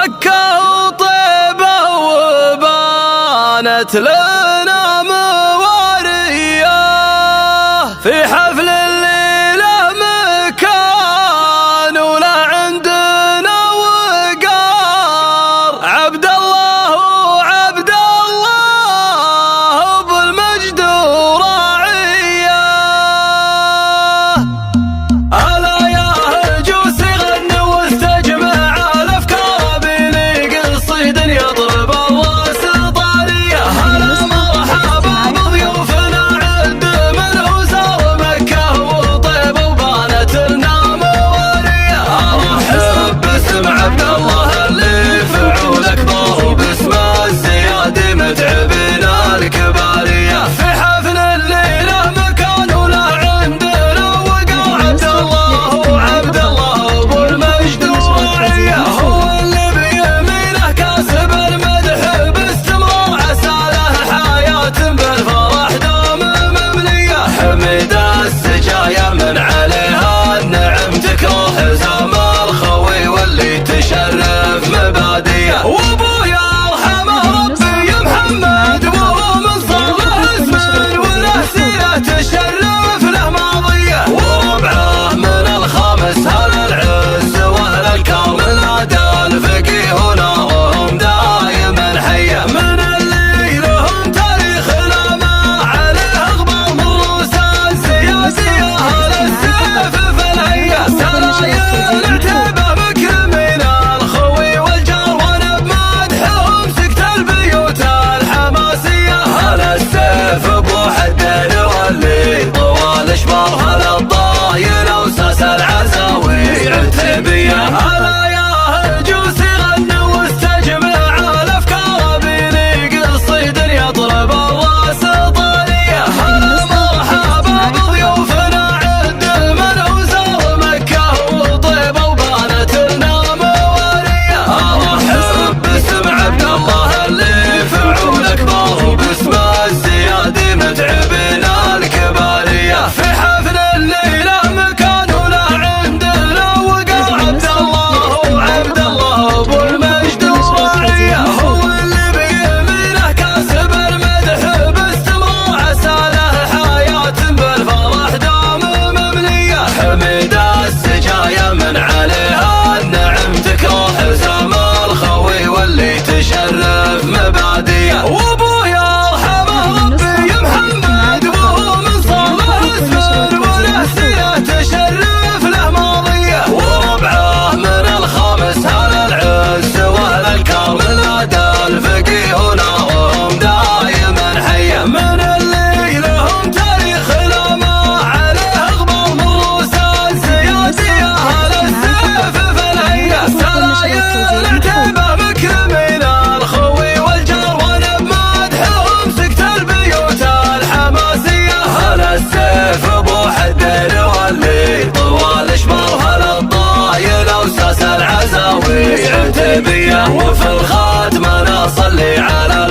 مكة وطيبة وبانت لنا موارية في حفل الليلة مكان ولا عندنا وقار. عبد الله بالمجد وراعية. ألا يا هجوس غنوا واستجمع الأفكار بلي قصيد يضرب الراس طارية. هلا مرحبا بضيوفنا عد من وزار مكة وطيبة وبانت لنا موارية. أرحب باسم عبد الله اللي فعول أكبر وباسم الزياد متعبنا الكبارية. في حفل الليلة مكان ولا عندنا وقار. عبد الله ابو المجد وراعية هو اللي بيمينه كاسب المدح باستمرار. عسى له حياة بالفرح دام مملية. حمد السجايا من عليها النعم تكره حزام الخوي واللي تشرف مباديه. وابويا ارحمه ربي يا محمد وهو من صالح اسمه وله سيرة تشرف له ماضيه. وربعه من الخامس هل العز واهل الكرم نادى الفقيه ونارهم دايما حيه. من اللي لهم تاريخ لا ما عليه غبار من روس السياسيه. اهل السيف في الهيه سرايا العتيبه مكرمين الخوي والجار وانا بمدحهم سكت البيوت الحماسيه. اهل السيف ابو حدين واللي طوال اشبار. هل الضايل وساس العزاوي عتيبيه. هلا يا هجوس غنوا واستجمع الافكار بلي قصيد يضرب الراس طاريه. هلا مرحبا بضيوفنا عد من وزار مكة وطيبة وبانت لنا موارية. ارحب باسم عبد الله اللي فعول اكبر وباسم الزياد متعبنا الكبارية. في حفل الليلة مكان ولا عندنا وقار. عبد الله ابو المجد وراعية هو اللي بيمينه كاسب المدح باستمرار. عسى له حياة بالفرح دام مملية. حمد السجايا من عليها النعم تكره حزام الخوي واللي تشرف مباديه. وابويا ارحمه ربي يا محمد وهو من صالح اسمه وله سيرة تشرف له ماضيه. وربعه من الخامس هل العز واهل الكرم نادى الفقيه ونارهم دايما حيه. من اللي لهم تاريخ لا ما عليه غبار من روس السياسيه. اهل السيف في الهيه سرايا العتيبه مكرمين الخوي والجار وانا بمدحهم سكت البيوت الحماسيه. هل السيف ابو حدين واللي طوال اشبار. هل الضايل وساس العزاوي عتيبيه. وفي الخاتمه نصلي على